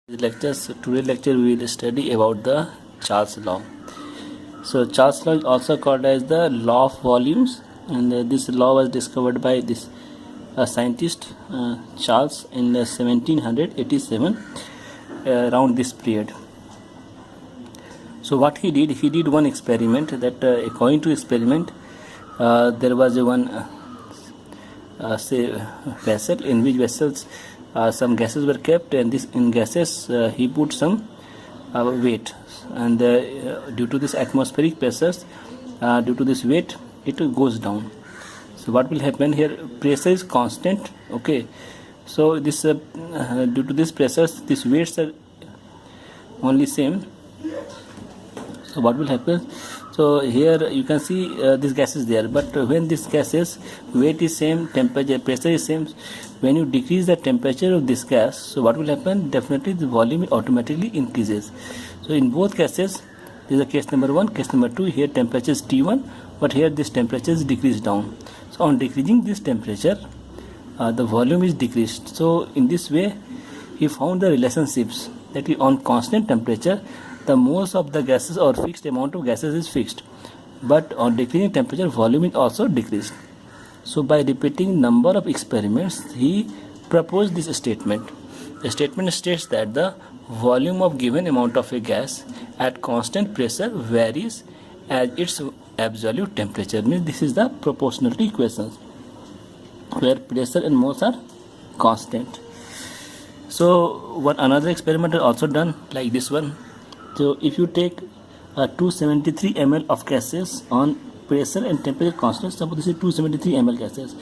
Today lecture we will study about the Charles law. So Charles law is also called as the law of volumes, and this law was discovered by this scientist Charles in 1787, around this period. So what he did one experiment that according to experiment there was one vessel, in which vessels some gases were kept, and this in gases he put some weight, and due to this atmospheric pressures, due to this weight, it goes down. So what will happen here? Pressure is constant. Okay, so this due to this pressures, these weights are only same. So what will happen? So here you can see this gas is there, but when this gases weight is same, temperature, pressure is same, when you decrease the temperature of this gas, so what will happen? Definitely the volume automatically increases. So in both cases, this is a case number 1, case number 2. Here temperature is T1, but here this temperature is decreased down. So on decreasing this temperature, the volume is decreased. So in this way, he found the relationships that on constant temperature, the moles of the gases or fixed amount of gases is fixed, but on decreasing temperature, volume is also decreased. So by repeating number of experiments, he proposed this statement. The statement states that the volume of given amount of a gas at constant pressure varies as its absolute temperature. Means this is the proportionality equation, where pressure and moles are constant. So one another experiment is also done like this one. So if you take 273 ml of gases on pressure and temperature constant, suppose this is 273 ml gases.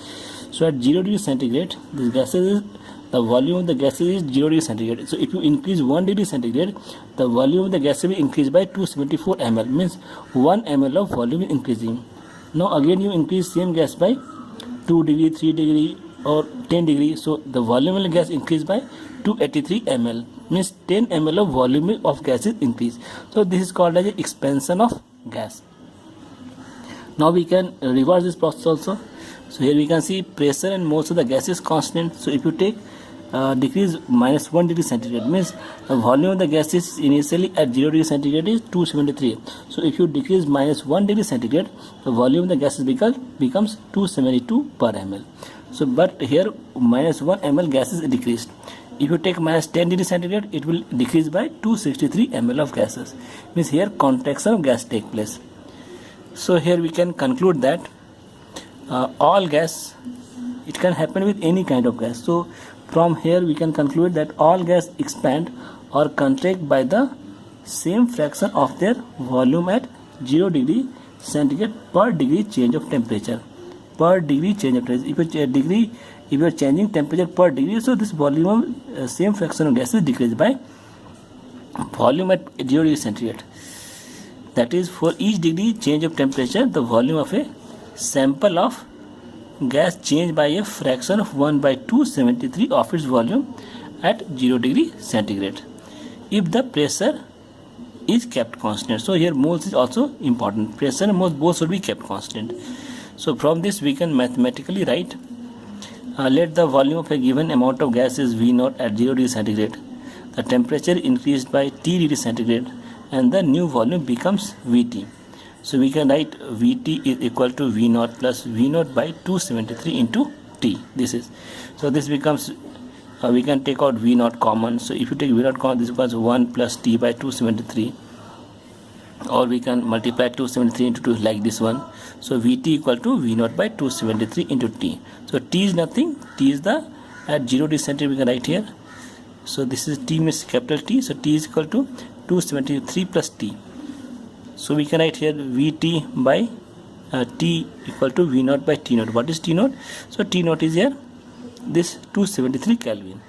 So at 0 degree centigrade, this gases is, the volume of the gases is 0 degree centigrade. So if you increase 1 degree centigrade, the volume of the gas will increase by 274 ml. Means 1 ml of volume is increasing. Now again you increase same gas by 2 degree, 3 degree or 10 degree. So the volume of the gas increase by 283 ml. Means 10 ml of volume of gas is increased. So this is called as expansion of gas. Now we can reverse this process also. So here we can see pressure and moles of the gas is constant. So if you take decrease minus 1 degree centigrade, means the volume of the gas is initially at 0 degree centigrade is 273. So if you decrease minus 1 degree centigrade, the volume of the gas becomes 272 per ml. So but here minus 1 ml gas is decreased. If you take minus 10 degree centigrade, it will decrease by 263 ml of gases. Means here contraction of gas take place. So here we can conclude that all gas, it can happen with any kind of gas. So from here we can conclude that all gas expand or contract by the same fraction of their volume at 0 degree centigrade per degree change of temperature. Per degree change of temperature. If you are changing temperature per degree, so this volume of same fraction of gas is decreased by volume at 0 degree centigrade. That is, for each degree change of temperature, the volume of a sample of gas changed by a fraction of 1 by 273 of its volume at 0 degree centigrade, if the pressure is kept constant. So here moles is also important. Pressure and moles both should be kept constant. So from this we can mathematically write, let the volume of a given amount of gas is V0 at 0 degree centigrade. The temperature increased by T degree centigrade, and the new volume becomes Vt. So we can write Vt is equal to V0 plus V0 by 273 into T. This is, so this becomes, we can take out V0 common. So if you take V0 common, this becomes 1 plus T by 273, or we can multiply 273 into 2 like this one. So Vt equal to V0 by 273 into T. So T is nothing, T is the at 0 degree centigrade we can write here. So this is T means capital T, so T is equal to 273 plus T. So we can write here Vt by T equal to V0 by T0. What is T0? So T0 is here this 273 Kelvin.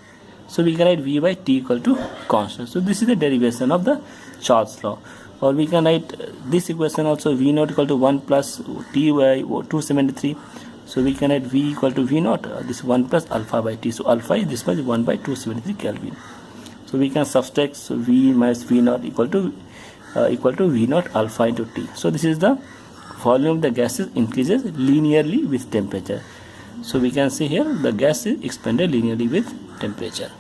So we can write V by T equal to constant. So this is the derivation of the Charles law. Or we can write this equation also, V0 equal to 1 plus T by 273. So we can write V equal to V0, this 1 plus alpha by T. So alpha is this much, 1 by 273 Kelvin. So we can subtract V minus V0 equal to V0 alpha into T. So this is the volume of the gases increases linearly with temperature. So we can see here the gas is expanded linearly with temperature.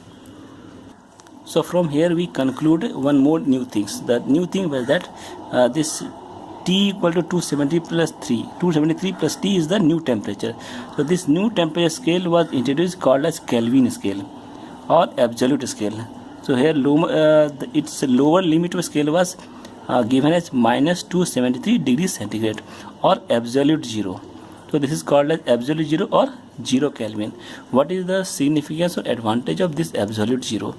So from here we conclude one more new things. The new thing was that this T equal to 273 plus T is the new temperature. So this new temperature scale was introduced called as Kelvin scale or absolute scale. So here its lower limit of scale was given as minus 273 degrees centigrade or absolute zero. So this is called as absolute zero or 0 Kelvin. What is the significance or advantage of this absolute zero?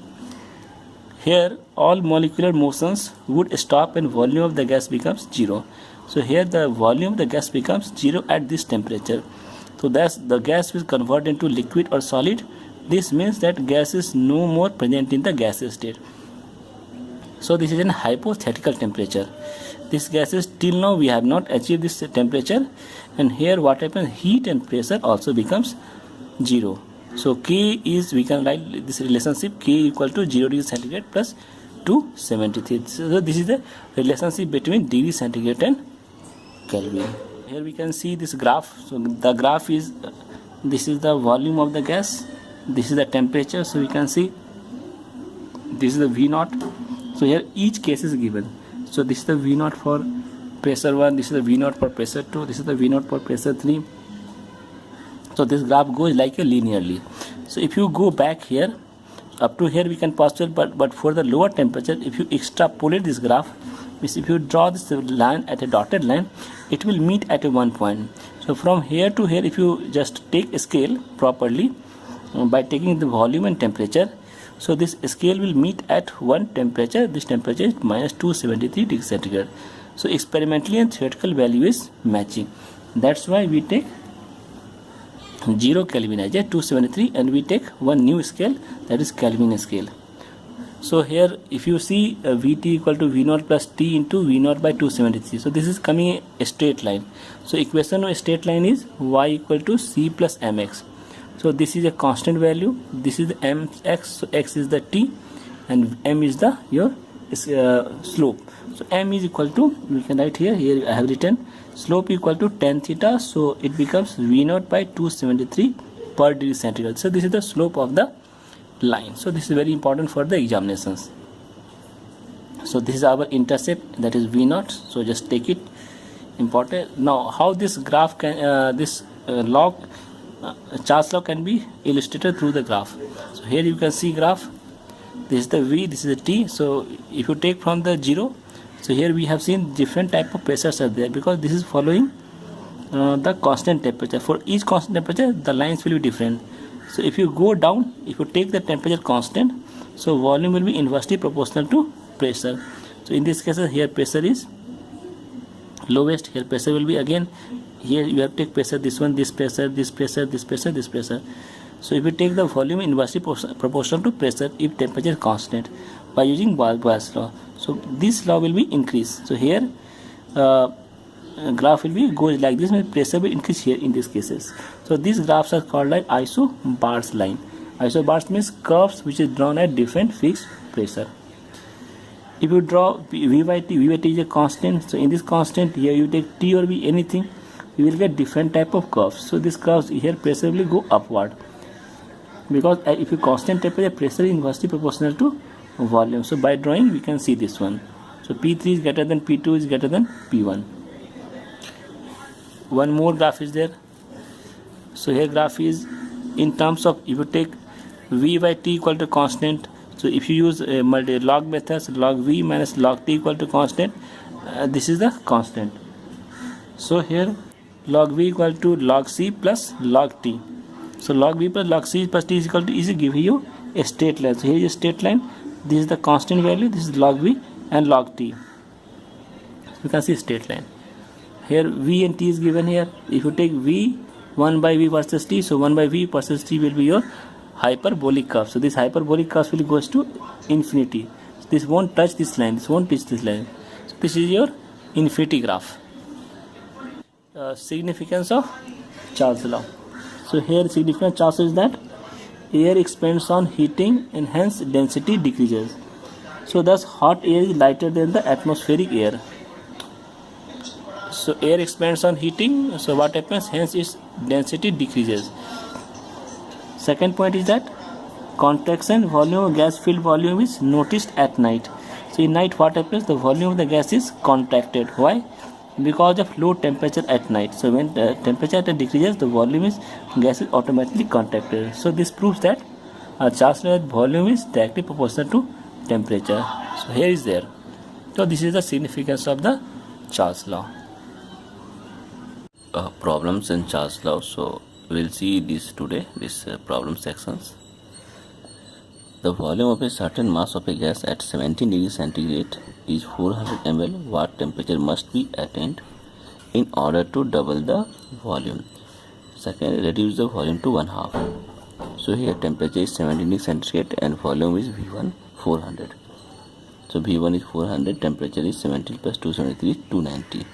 Here all molecular motions would stop and volume of the gas becomes 0. So here the volume of the gas becomes 0 at this temperature. So thus the gas will convert into liquid or solid. This means that gas is no more present in the gaseous state. So this is an hypothetical temperature. This gases till now we have not achieved this temperature, and here what happens, heat and pressure also becomes 0. So K is, we can write this relationship, K equal to 0 degree centigrade plus 273. So this is the relationship between degree centigrade and Kelvin. Here we can see this graph. So the graph is, this is the volume of the gas, this is the temperature. So we can see this is the V0. So here each case is given. So this is the V0 for pressure 1, this is the V0 for pressure 2, this is the V0 for pressure 3. So this graph goes like a linearly. So if you go back here, up to here we can postulate, but for the lower temperature, if you extrapolate this graph, means if you draw this line at a dotted line, it will meet at a one point. So from here to here, if you just take a scale properly by taking the volume and temperature, so this scale will meet at one temperature. This temperature is minus 273 degrees centigrade. So experimentally and theoretical value is matching. That's why we take 0 Kelvin as a 273, and we take one new scale, that is Kelvin scale. So here if you see Vt equal to V0 plus T into V0 by 273. So this is coming a straight line. So equation of a straight line is y equal to C plus mx. So this is a constant value, this is the mx, so x is the t and m is the your slope. So m is equal to, we can write here I have written slope equal to tan theta, so it becomes V0 by 273 per degree centigrade. So this is the slope of the line. So this is very important for the examinations. So this is our intercept, that is V0. So just take it, important. Now how this graph can log Charles law can be illustrated through the graph. So here you can see graph, this is the V, this is the T. So if you take from the 0, so here we have seen different type of pressures are there, because this is following the constant temperature. For each constant temperature the lines will be different. So if you go down, if you take the temperature constant, so volume will be inversely proportional to pressure. So in this case here pressure is lowest, here pressure will be again, here you have to take pressure, this one, this pressure, this pressure, this pressure, this pressure. So if you take the volume inversely proportional to pressure if temperature is constant by using Boyle's law, so this law will be increased. So here graph will be goes like this, means pressure will increase here in these cases. So these graphs are called like isobars line. Isobars means curves which is drawn at different fixed pressure. If you draw V by T is a constant. So in this constant here you take T or V, anything, you will get different type of curves. So these curves here pressure will go upward, because if you constant temperature, pressure is inversely proportional to volume. So by drawing we can see this one. So P3 is greater than P2 is greater than P1. One more graph is there. So here graph is in terms of, if you take V by T equal to constant, so if you use log methods, log V minus log T equal to constant, this is the constant. So here log V equal to log C plus log T. So log V plus log C plus T is equal to, is giving you a straight line. So here is a straight line, this is the constant value, this is log V and log T. You can see straight line. Here V and T is given here. If you take V, 1 by V versus T, so 1 by V versus T will be your hyperbolic curve. So this hyperbolic curve will goes to infinity. So this won't touch this line, this won't touch this line. So this is your infinity graph. Significance of Charles law. So here significance of Charles is that air expands on heating and hence density decreases. So thus hot air is lighter than the atmospheric air. So air expands on heating, so what happens, hence its density decreases. Second point is that contraction volume of gas filled volume is noticed at night. So in night what happens? The volume of the gas is contracted. Why? Because of low temperature at night. So when the temperature decreases, the volume is gas is automatically contracted. So this proves that Charles law volume is directly proportional to temperature. So here is there. So this is the significance of the Charles law. Problems in Charles law. So we'll see this today. This problem sections. The volume of a certain mass of a gas at 17 degrees centigrade is 400 ml. What temperature must be attained in order to double the volume? Second, reduce the volume to 1/2. So here temperature is 17 degrees centigrade and volume is V1 400. So V1 is 400, temperature is 17 plus 273 290.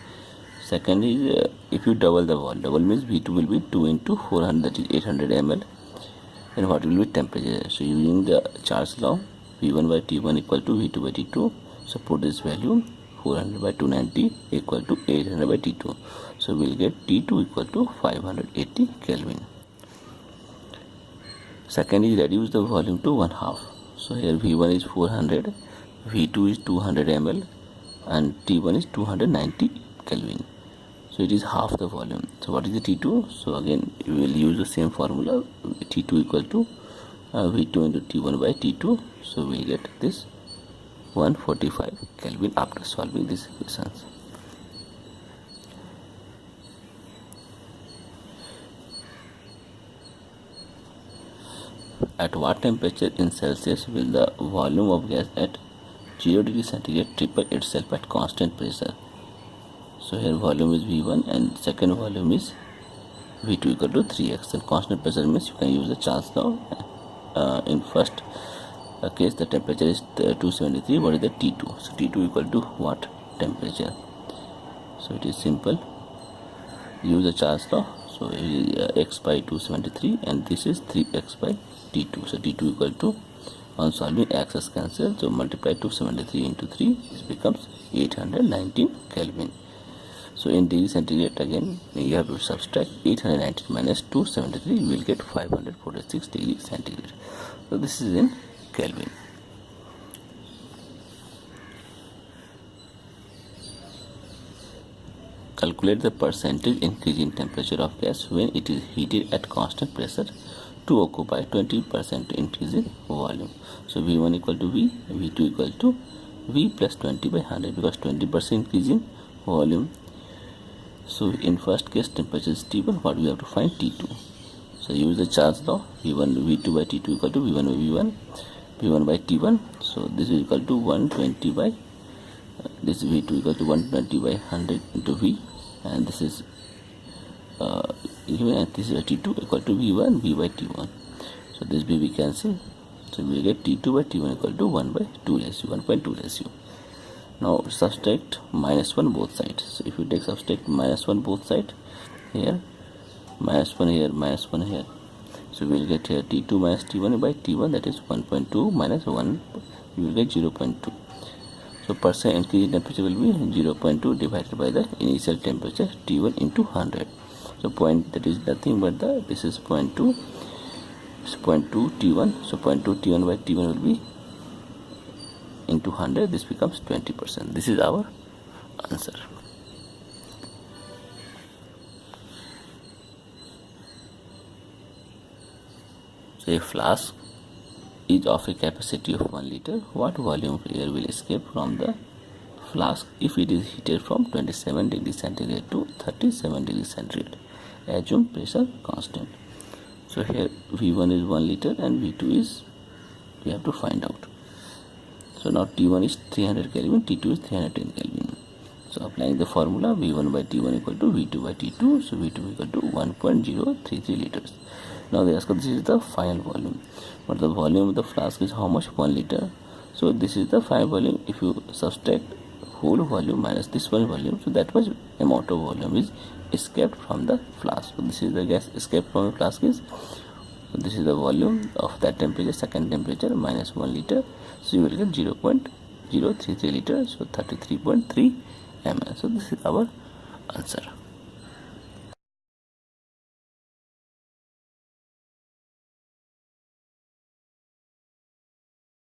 Second is if you double the volume, double means V2 will be 2 into 400, that is 800 ml. And what will be temperature? So using the Charles law, V1 by T1 equal to V2 by T2. So put this value 400 by 290 equal to 800 by T2. So we'll get T2 equal to 580 Kelvin. Second is reduce the volume to 1/2. So here V1 is 400, V2 is 200 ml and T1 is 290 Kelvin. So it is half the volume. So what is the T2? So again we will use the same formula, T2 equal to V2 into T1 by T2. So we will get this 145 Kelvin after solving these equations. At what temperature in Celsius will the volume of gas at 0 degree centigrade triple itself at constant pressure? So here volume is V1 and second volume is V2 equal to 3x, and constant pressure means you can use the Charles law. In first case the temperature is 273. What is the T2? So T2 equal to what temperature? So it is simple, use the Charles law. So x by 273 and this is 3x by T2. So T2 equal to, on solving x is cancelled, so multiply 273 into 3, this becomes 819 Kelvin. So in degree centigrade again you have to subtract 819 minus 273, you will get 546 degrees centigrade. So this is in Kelvin. Calculate the percentage increase in temperature of gas when it is heated at constant pressure to occupy 20% increase in volume. So V1 equal to V, V2 equal to V plus 20 by 100, because 20% increase in volume. So in first case temperature is T1, what we have to find? T2. So use the Charles law, V1 V2 by T2 equal to V1 by V1, V1 by T1. So this is equal to 120 by this V2 equal to 120 by 100 into V, and this is given, and this is T2 equal to V1 V by T1. So this B we cancel, so we get T2 by T1 equal to 1 by 2 ratio, 1.2 ratio. Now subtract -1 both sides. So if you take subtract -1 both sides, here -1 here, -1 here, so we will get here T2 minus T1 by T1, that is 1.2 minus 1, you will get 0.2. So percent increase in temperature will be 0.2 divided by the initial temperature T1 into 100. So point, that is nothing but this is 0.2, it's 0.2 T1, so 0.2 T1 by T1 will be into 100, this becomes 20%. This is our answer. So a flask is of a capacity of 1 liter. What volume of air will escape from the flask if it is heated from 27 degrees centigrade to 37 degrees centigrade? Assume pressure constant. So here V1 is 1 liter and V2 is, we have to find out. So now T1 is 300 Kelvin, T2 is 310 Kelvin. So applying the formula, V1 by T1 equal to V2 by T2, so V2 equal to 1.033 liters. Now they ask us, this is the final volume, but the volume of the flask is how much? 1 liter. So this is the final volume. If you subtract whole volume minus this one volume, so that much amount of volume is escaped from the flask. So this is the gas escaped from the flask is, so this is the volume of that temperature, second temperature, minus 1 liter. So you will get 0.033 liters, so 33.3 ml. So this is our answer.